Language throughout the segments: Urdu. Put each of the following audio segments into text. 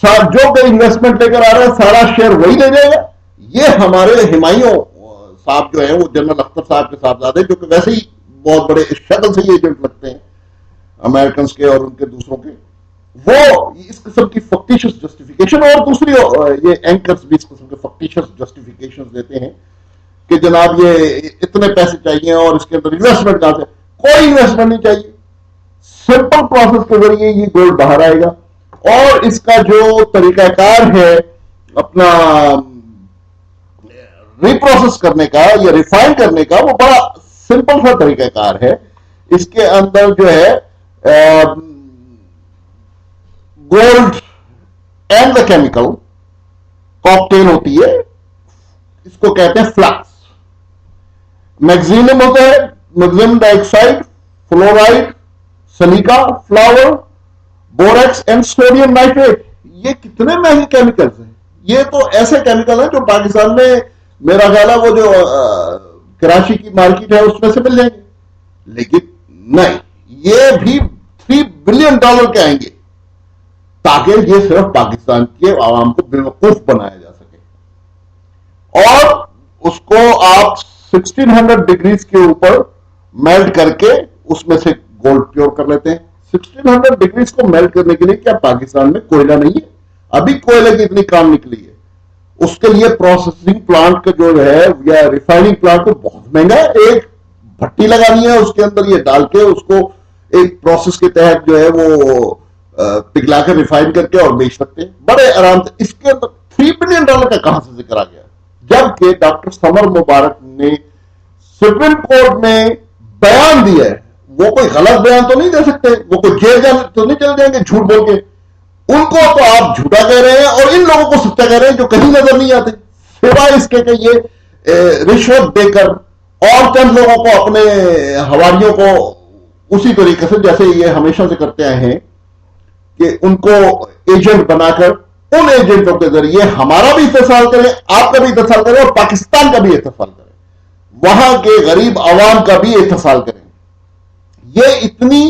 جو کہ انویسٹمنٹ لے کر آ رہا ہے سارا شیئر وہی لے جائے گا. یہ ہمارے ہمایوں صاحب جو ہیں وہ جنرل اختر صاحب کے صاحبزادے جو کہ ویسے ہی بہت بڑے شکل سے ہی ایجنٹ لگتے ہیں امریکنز کے اور ان کے دوسروں کے, وہ اس قسم کی فکٹیشس جسٹیفیکیشن اور دوسری یہ اینکرز بھی اس قسم کے فکٹیشس جسٹیفیکیشن دیتے ہیں کہ جناب یہ اتنے پیسے چاہیے اور اس کے اندر انویسٹمنٹ کہاں سے. کوئی انویسٹمنٹ نہیں چاہیے, سمپل پروسیس کے ذریعے یہ گولڈ باہر آئے گا. اور اس کا جو طریقہ کار ہے اپنا ریپروسیس کرنے کا یا ریفائن کرنے کا, وہ بڑا سمپل سا طریقہ کار ہے. اس کے اندر جو ہے gold and the chemical cocktail ہوتی ہے, اس کو کہتے ہیں فلکس. میگزینم ہوتا ہے, magnesium dioxide, fluoride, silica, flour, borax and sodium nitrate. یہ کتنے مہنگے کیمیکلز ہیں. یہ تو ایسے کیمیکل ہیں جو پاکستان میں میرا خیال ہے وہ جو کراچی کی مارکیٹ ہے اس میں سے مل جائیں گے, لیکن نہیں, یہ بھی $3 بلین کے آئیں گے تاکہ یہ صرف پاکستان کے عوام کو بیوقوف بنایا جا سکے. اور اس کو آپ 1600 ڈگریز کے اوپر میلٹ کر کے اس میں سے گولڈ پیور کر لیتے ہیں. 1600 ڈگریز کو میلٹ کرنے کے لیے کیا پاکستان میں کوئلہ نہیں ہے؟ ابھی کوئلے کی اتنی کام نکلی ہے. اس کے لیے پروسیسنگ پلانٹ کا جو ہے یا ریفائننگ پلانٹ تو بہت مہنگا ہے. ایک بھٹی لگانی ہے, اس کے اندر یہ ڈال کے اس کو ایک پروسیس کے تحت جو ہے وہ پگھلا کے ریفائن کر کے اور بیچ سکتے ہیں بڑے آرام سے. اس کے اندر $3 بلین کا کہاں سے ذکر آ گیا؟ جبکہ ڈاکٹر سمر مبارک نے سپریم کورٹ میں بیان دیا ہے. وہ کوئی غلط بیان تو نہیں دے سکتے, وہ کوئی جیل تو نہیں چل جائیں گے جھوٹ بول کے. ان کو تو آپ جھوٹا کہہ رہے ہیں اور ان لوگوں کو سچا کہہ رہے ہیں جو کہیں نظر نہیں آتے, سوائے اس کے کہ یہ رشوت دے کر اور چند لوگوں کو اپنے حواریوں کو اسی طریقے سے جیسے یہ ہمیشہ سے کرتے آئے ہیں کہ ان کو ایجنٹ بنا کر ان ایجنٹوں کے ذریعے ہمارا بھی اتصال کریں, آپ کا بھی اتصال کریں اور پاکستان کا بھی اتصال کریں, وہاں کے غریب عوام کا بھی اتصال کریں. یہ اتنی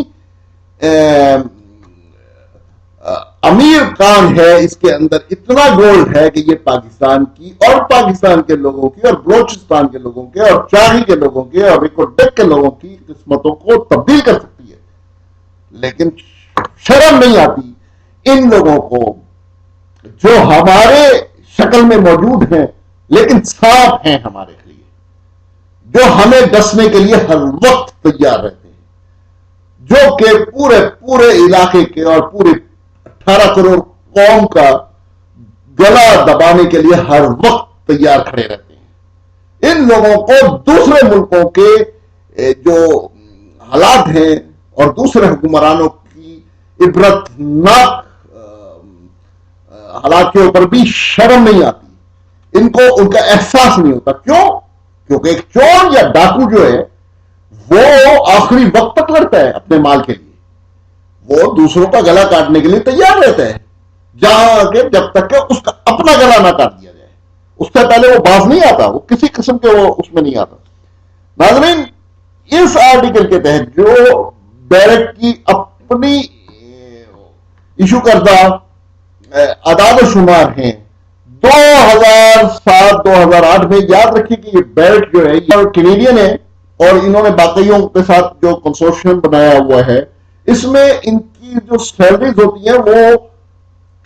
امیر کان ہے, اس کے اندر اتنا گولڈ ہے کہ یہ پاکستان کی اور پاکستان کے لوگوں کی اور بلوچستان کے لوگوں کے اور چاہی کے لوگوں کے اور ریکوڈک کے لوگوں کی قسمتوں کو تبدیل کر سکتی ہے. لیکن شرم نہیں آتی ان لوگوں کو جو ہمارے شکل میں موجود ہیں لیکن صاف ہیں ہمارے لیے, جو ہمیں ڈسنے کے لیے ہر وقت تیار رہتے ہیں, جو کہ پورے علاقے کے اور پورے 18 کروڑ قوم کا گلا دبانے کے لیے ہر وقت تیار کھڑے رہتے ہیں. ان لوگوں کو دوسرے ملکوں کے جو حالات ہیں اور دوسرے حکمرانوں کی عبرتناک حالات کے اوپر بھی شرم نہیں آتی, ان کو ان کا احساس نہیں ہوتا. کیوں؟ کیونکہ ایک چور یا ڈاکو جو ہے وہ آخری وقت تک لڑتا ہے اپنے مال کے لیے, وہ دوسروں کا گلا کاٹنے کے لیے تیار رہتا ہے جہاں کہ جب تک کہ اس کا اپنا گلا نہ کاٹ دیا جائے, اس سے پہلے وہ باز نہیں آتا, وہ کسی قسم کے وہ اس میں نہیں آتا. ناظرین, اس آرٹیکل کے تحت جو بیرک کی اپنی ایشو کردہ اعداد و شمار ہیں 2007-2008 میں, یاد رکھیے کہ یہ بیرک جو ہے یہ کینیڈین ہے اور انہوں نے باقیوں کے ساتھ جو کنسورشیم بنایا ہوا ہے, اس میں ان کی جو سیلریز ہوتی ہیں وہ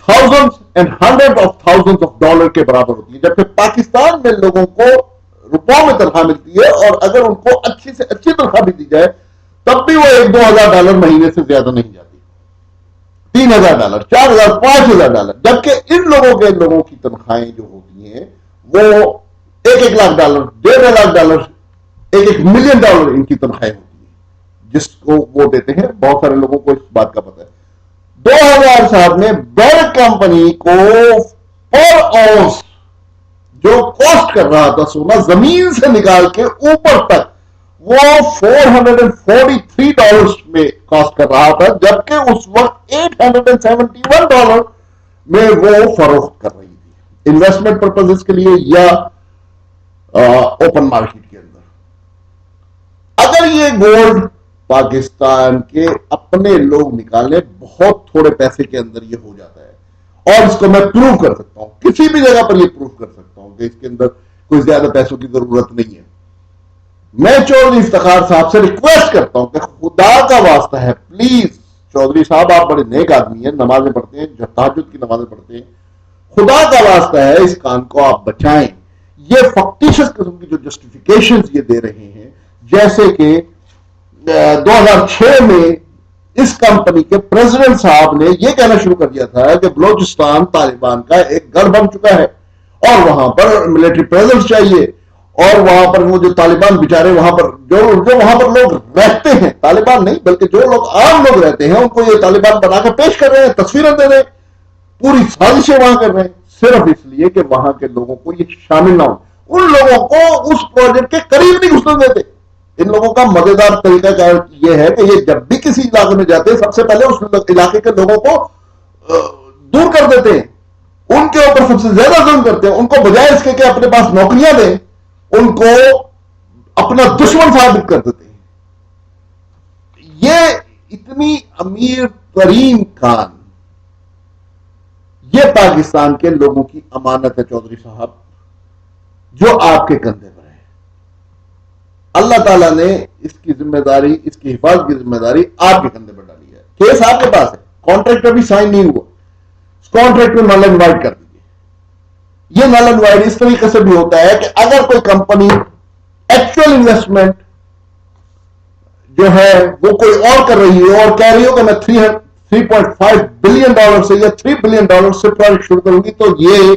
thousands and hundreds of thousands of dollars کے برابر ہوتی ہے, جبکہ پاکستان میں لوگوں کو روپوں میں تنخواہ ملتی ہے اور اگر ان کو اچھی سے اچھی تنخواہ بھی دی جائے تب بھی وہ $1,000-2,000 مہینے سے زیادہ نہیں جاتی, $3,000, $4,000, $5,000, جبکہ ان لوگوں کی تنخواہیں جو ہوتی ہیں وہ $1 لاکھ, $1.5 لاکھ, $1 ملین ان کی تنخواہیں ہوتی ہیں, جس کو وہ دیتے ہیں. بہت سارے لوگوں کو اس بات کا پتہ ہے. 2007 میں بیرک کمپنی کو پر اونس جو کاسٹ کر رہا تھا سونا زمین سے نکال کے اوپر تک, وہ $443 میں کاسٹ کر رہا تھا, جبکہ اس وقت $871 میں وہ فروخت کر رہی تھی انویسٹمنٹ پرپزز کے لیے یا اوپن مارکیٹ کے اندر. اگر یہ گولڈ پاکستان کے اپنے لوگ نکالیں بہت تھوڑے پیسے کے اندر یہ ہو جاتا ہے, اور اس کو میں پروو کر سکتا ہوں, کسی بھی جگہ پر یہ پروو کر سکتا ہوں کہ اس کے اندر کوئی زیادہ پیسوں کی ضرورت نہیں ہے. میں چودھری افتخار صاحب سے ریکویسٹ کرتا ہوں کہ خدا کا واسطہ ہے پلیز, چودھری صاحب آپ بڑے نیک آدمی ہیں, نمازیں پڑھتے ہیں, تہجد کی نمازیں پڑھتے ہیں, خدا کا واسطہ ہے اس کان کو آپ بچائیں. یہ فکٹیشس قسم کی جو جسٹیفیکیشنز یہ دے رہے ہیں, جیسے کہ 2006 میں اس کمپنی کے پریزیڈنٹ صاحب نے یہ کہنا شروع کر دیا تھا کہ بلوچستان طالبان کا ایک گڑھ بن چکا ہے اور وہاں پر ملٹری پریزنس چاہیے, اور وہاں پر وہ جو طالبان بیچارے وہاں پر جو وہاں پر لوگ رہتے ہیں, طالبان نہیں بلکہ جو لوگ عام لوگ رہتے ہیں, ان کو یہ طالبان بنا کے پیش کر رہے ہیں, تصویریں دے رہے ہیں, پوری سازشیں وہاں کر رہے ہیں, صرف اس لیے کہ وہاں کے لوگوں کو یہ شامل نہ ہو. ان لوگوں کو اس پروجیکٹ کے قریب نہیں گھسنے دیتے. ان لوگوں کا مزیدار طریقہ کار یہ ہے کہ یہ جب بھی کسی علاقے میں جاتے ہیں سب سے پہلے اس علاقے کے لوگوں کو دور کر دیتے ہیں, ان کے اوپر سب سے زیادہ ظلم کرتے ہیں, ان کو بجائے اس کے کہ اپنے پاس نوکریاں دیں ان کو اپنا دشمن ثابت کر دیتے ہیں. یہ اتنی امیر ترین کان یہ پاکستان کے لوگوں کی امانت ہے چودھری صاحب, جو آپ کے کندھے پر ہے. اللہ تعالیٰ نے اس کی ذمہ داری, اس کی حفاظت کی ذمہ داری آپ کے کندھے پر ڈالی ہے. کیس آپ کے پاس ہے, کانٹریکٹ ابھی سائن نہیں ہوا, اس کانٹریکٹ میں نل اینڈ وائڈ کر دیجیے. یہ نل اینڈ وائڈ اس طریقے سے بھی ہوتا ہے کہ اگر کوئی کمپنی ایکچوئل انویسٹمنٹ جو ہے وہ کوئی اور کر رہی ہے اور کہہ رہی ہو کہ میں 3.5 بلین ڈالر سے یا $3 بلین سے پروجیکٹ شروع کروں گی, تو یہ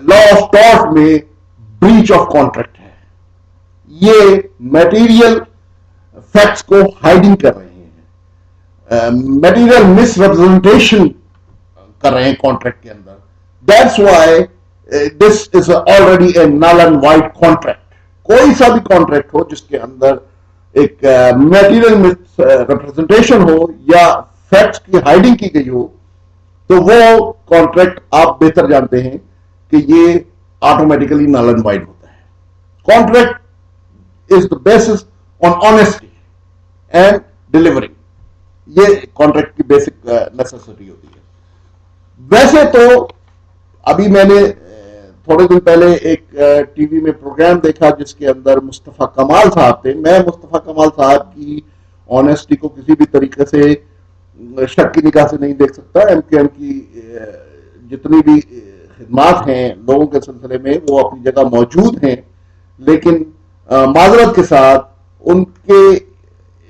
لا آف ٹارٹ میں بریچ آف کانٹریکٹ ہے. یہ میٹیریل فیکٹس کو ہائڈنگ کر رہے ہیں, میٹیریل مس ریپرزنٹیشن کر رہے ہیں کانٹریکٹ کے اندر. That's why this is already a null and void contract. کوئی سا بھی کانٹریکٹ ہو جس کے اندر ایک میٹیریل مس ریپرزنٹیشن ہو یا فیکٹس کی ہائڈنگ کی گئی ہو, تو وہ کانٹریکٹ آپ بہتر جانتے ہیں کہ یہ آٹومیٹیکلی نل اینڈ وائڈ ہوتا ہے. Contract is the basis on honesty and delivery. یہ کانٹریکٹ کی بیسک نیسیسٹی ہوتی ہے. ویسے تو ابھی میں نے تھوڑے دن پہلے ایک ٹی وی میں پروگرام دیکھا جس کے اندر مصطفیٰ کمال صاحب تھے. میں مصطفیٰ کمال صاحب کی آنےسٹی کو کسی بھی طریقے سے شک کی نگاہ سے نہیں دیکھ سکتا. ایم کیو ایم کی جتنی بھی خدمات ہیں لوگوں کے سلسلے میں وہ اپنی جگہ موجود ہیں, لیکن معذرت کے ساتھ ان کے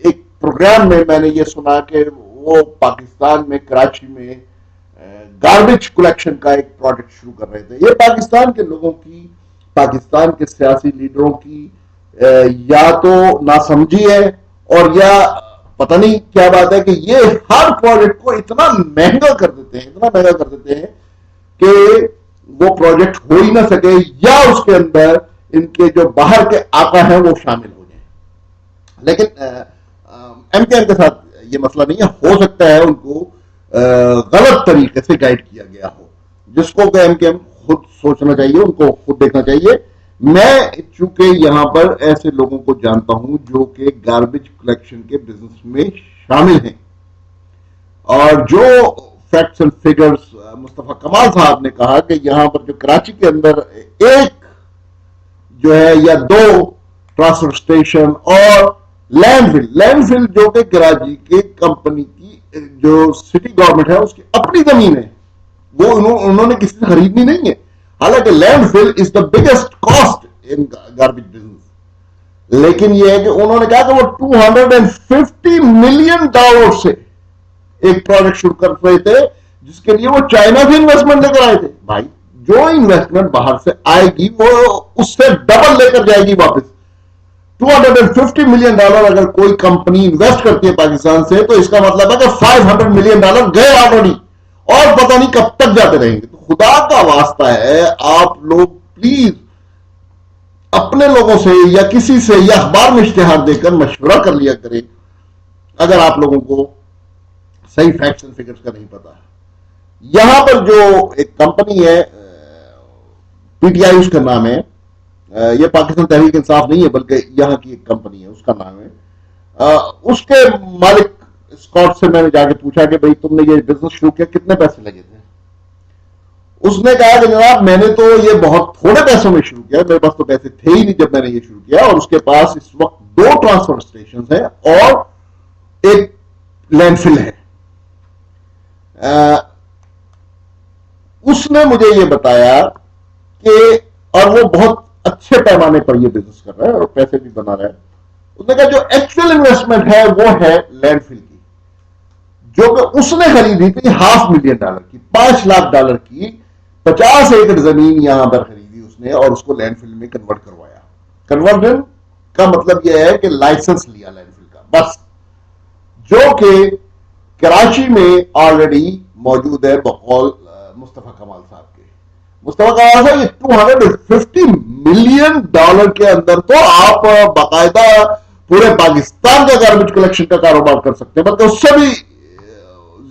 ایک پروگرام میں نے یہ سنا کہ وہ پاکستان میں کراچی میں گاربیج کلیکشن کا ایک پروجیکٹ شروع کر رہے تھے. یہ پاکستان کے لوگوں کی, پاکستان کے سیاسی لیڈروں کی یا تو ناسمجھی ہے اور یا پتہ نہیں کیا بات ہے کہ یہ ہر پروجیکٹ کو اتنا مہنگا کر دیتے ہیں کہ وہ پروجیکٹ ہو ہی نہ سکے یا اس کے اندر ان کے جو باہر کے آقا ہیں وہ شامل ہو جائیں. لیکن ایم کے ایم کے ساتھ یہ مسئلہ نہیں ہے. ہو سکتا ہے ان کو غلط طریقے سے گائیڈ کیا گیا ہو, جس کو کہ ایم کے ایم خود سوچنا چاہیے, ان کو خود دیکھنا چاہیے. میں چونکہ یہاں پر ایسے لوگوں کو جانتا ہوں جو کہ گاربیج کلیکشن کے بزنس میں شامل ہیں, اور جو فیکٹس اینڈ فگرز مصطفیٰ کمال صاحب نے کہا کہ یہاں پر جو کراچی کے اندر ایک جو ہے یا 2 ٹرانسفر اسٹیشن اور لینڈ فل جو کہ کراچی کے کمپنی کی جو سٹی گورنمنٹ ہے اس کی اپنی زمین ہے, وہ انہوں نے کسی سے خریدنی نہیں ہے. حالانکہ landfill is the biggest cost in garbage business, لیکن یہ ہے کہ انہوں نے کہا کہ وہ $250 ملین سے ایک پروجیکٹ شروع کر رہے تھے جس کے لیے وہ چائنا سے انویسٹمنٹ لے کر آئے تھے. بھائی جو انویسٹمنٹ باہر سے آئے گی وہ اس سے ڈبل لے کر جائے گی واپس. $250 ملین اگر کوئی کمپنی انویسٹ کرتی ہے پاکستان سے تو اس کا مطلب ہے کہ $500 ملین گئے آلریڈی, اور پتہ نہیں کب تک جاتے رہیں گے. تو خدا کا واسطہ ہے آپ لوگ پلیز اپنے لوگوں سے یا کسی سے یا اخبار میں اشتہار دے کر مشورہ کر لیا کریں اگر آپ لوگوں کو صحیح فیکٹس اینڈ فگرز کا نہیں پتا. یہاں پر جو ایک کمپنی ہے پی ٹی آئی اس کا نام ہے, یہ پاکستان تحریک انصاف نہیں ہے بلکہ یہاں کی ایک کمپنی ہے, اس کا نام ہے. اس کے مالک اسکاٹ سے میں نے جا کے پوچھا کہ بھئی تم نے یہ بزنس شروع کیا کتنے پیسے لگے تھے؟ اس نے کہا کہ جناب میں نے تو یہ بہت تھوڑے پیسوں میں شروع کیا، میرے پاس تو پیسے تھے ہی نہیں جب میں نے یہ شروع کیا، اور اس کے پاس اس وقت 2 ٹرانسفر اسٹیشن ہیں اور ایک لینڈ فل ہے۔ اس نے مجھے یہ بتایا کہ، اور وہ بہت اچھے پیمانے پر یہ بزنس کر رہا ہے اور پیسے بھی بنا رہا ہے، اس نے کہا جو ایکچوئل انویسٹمنٹ ہے وہ ہے لینڈ فل کی، جو کہ اس نے خریدی تھی $500,000 کی، $5 لاکھ کی 50 ایکڑ زمین یہاں پر خریدی اس نے اور اس کو لینڈ فل میں کنورٹ کروایا۔ کنورژن کا مطلب یہ ہے کہ لائسنس لیا لینڈ فل کا، بس، جو کہ کراچی میں آلریڈی موجود ہے بقول مصطفیٰ کمال صاحب کے۔ مصطفیٰ کمال صاحب یہ $250 ملین کے اندر تو آپ باقاعدہ پورے پاکستان کا گاربیج کلیکشن کا کاروبار کر سکتے ہیں، بلکہ اس سے بھی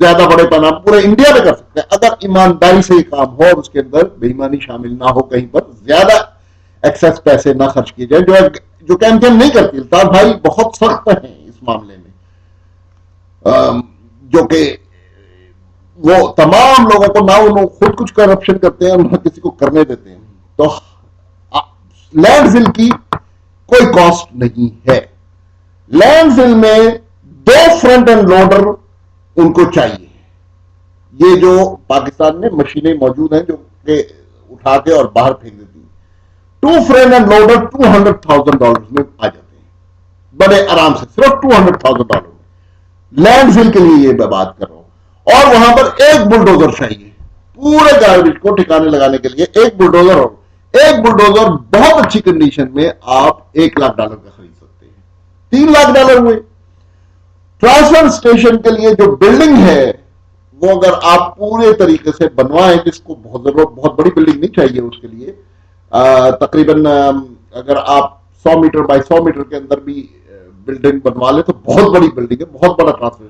زیادہ بڑے پیمانے پورے انڈیا میں کر سکتے ہیں، اگر ایمانداری سے یہ کام ہو اور اس کے اندر بے ایمانی شامل نہ ہو، کہیں پر زیادہ ایکسس پیسے نہ خرچ کیے جائے، جو کیم نہیں کرتی۔ الطاف بھائی بہت سخت ہیں اس معاملے میں، جو کہ وہ تمام لوگوں کو نہ انہوں خود کچھ کرپشن کرتے ہیں نہ کسی کو کرنے دیتے ہیں۔ تو لینڈ فل کی کوئی کاسٹ نہیں ہے، لینڈ فل میں 2 فرنٹ اینڈ لوڈر ان کو چاہیے۔ یہ جو پاکستان میں مشینیں موجود ہیں جو کہ اٹھا کے اور باہر پھینک دیتی ہیں، 2 فرنٹ اینڈ لوڈر $200,000 میں آ جاتے ہیں بڑے آرام سے، صرف $200,000 میں۔ لینڈ فل کے لیے یہ میں بات کر رہا ہوں، اور وہاں پر ایک بلڈوزر چاہیے پورے گاربیج کو ٹھکانے لگانے کے لیے، ایک بلڈوزر، اور ایک بلڈوزر بہت اچھی کنڈیشن میں آپ $1 لاکھ کا خرید سکتے ہیں، $3 لاکھ ہوئے۔ ٹرانسفر اسٹیشن کے لیے جو بلڈنگ ہے وہ اگر آپ پورے طریقے سے بنوائیں، جس کو بہت بڑی بلڈنگ نہیں چاہیے اس کے لیے، تقریباً اگر آپ 100 میٹر بائی 100 میٹر کے اندر بھی بلڈنگ بنوا لیں تو بہت بڑی بلڈنگ ہے، بہت بڑا ٹرانسفر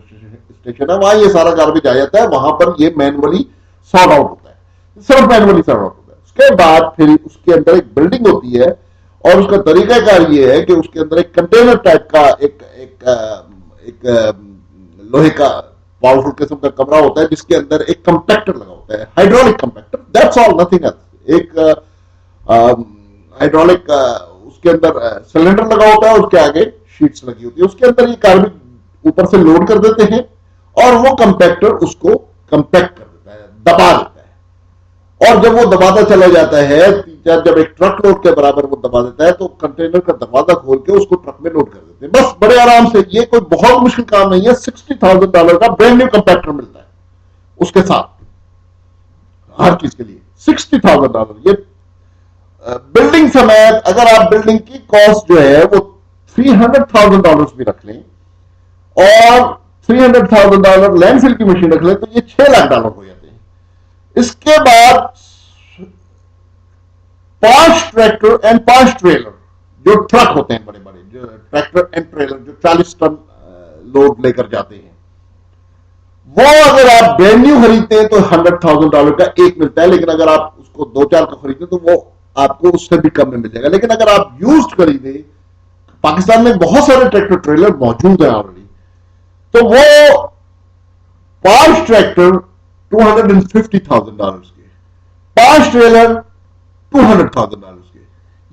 اسٹیشن ہے، وہاں یہ سارا گاربیج آ جاتا ہے، وہاں پر یہ مینولی سارٹ آؤٹ ہوتا ہے، صرف مینولی سارٹ آؤٹ ہوتا ہے۔ اس کے بعد پھر اس کے اندر ایک بلڈنگ ہوتی ہے، اور اس کا طریقہ کار یہ ہے کہ اس کے اندر ایک کنٹینر ٹائپ کا ایک لوہے کا پاورفل قسم کا کمرہ ہوتا ہے، جس کے اندر ایک کمپیکٹر لگا ہوتا ہے، hydraulic compactor, that's all, nothing else. ایک ہائیڈرولک اس کے اندر سلنڈر لگا ہوتا ہے، اس کے آگے شیٹس لگی ہوتی ہے، اس کے اندر یہ گاربیج اوپر سے لوڈ کر دیتے ہیں، اور وہ کمپیکٹر اس کو کمپیکٹ کر دیتا ہے، دبا دیتا ہے، اور جب وہ دباتا چلا جاتا ہے، جب ایک ٹرک لوڈ کے برابر وہ دبا دیتا ہے تو کنٹینر کا دروازہ کھول کے اس کو ٹرک میں لوڈ کر دیتے ہیں، بس بڑے آرام سے۔ یہ کوئی بہت مشکل کام نہیں ہے، $60,000 کا برینڈ نیو کمپیکٹر ملتا ہے اس کے ساتھ، ہر چیز کے لیے $60,000۔ یہ بلڈنگ سمیت اگر آپ بلڈنگ کی کاسٹ جو ہے وہ $300,000 بھی رکھ لیں اور $300,000 لینڈ فل کی مشین رکھ لیں تو یہ $6 لاکھ ہو جاتے ہیں۔ اس کے بعد 5 ٹریکٹر اینڈ 5 ٹریلر جو ٹرک ہوتے ہیں، بڑے بڑے جو ٹریکٹر اینڈ ٹریلر جو 40 ٹن لوڈ لے کر جاتے ہیں، وہ اگر آپ برینڈ نیو خریدتے ہیں تو $100,000 کا ایک ملتا ہے، لیکن اگر آپ اس کو 2-4 کا خریدتے ہیں تو وہ آپ کو اس سے بھی کم میں مل جائے گا۔ لیکن اگر آپ یوزڈ خریدیں، پاکستان میں بہت سارے ٹریکٹر ٹریلر موجود ہیں آلریڈی، تو وہ 5 ٹریکٹر $250,000 کے، 5 ٹریلر $200,000 کے،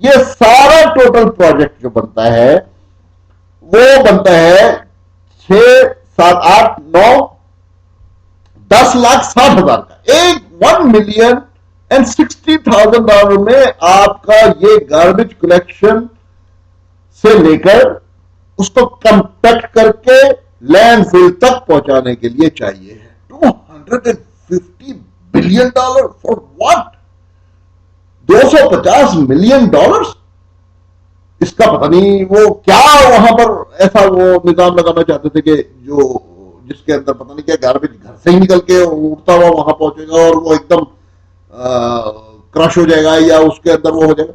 یہ سارا ٹوٹل پروجیکٹ جو بنتا ہے وہ بنتا ہے 6 7 8 9 10 لاکھ 60,000 کا، $1,060,000 میں آپ کا یہ گاربیج کلیکشن سے لے کر اس کو کمپیکٹ کر کے لینڈ فل تک پہنچانے کے لیے چاہیے ہے $250 بلین فار واٹ؟ $250 ملین، اس کا پتہ نہیں وہ کیا وہاں پر ایسا وہ نظام لگانا چاہتے تھے کہ جس کے اندر پتہ نہیں کیا گاربیج گھر سے ہی نکل کے اڑتا ہوا وہاں پہنچے گا اور وہ ایک دم کرش ہو جائے گا یا اس کے اندر وہ ہو جائے گا۔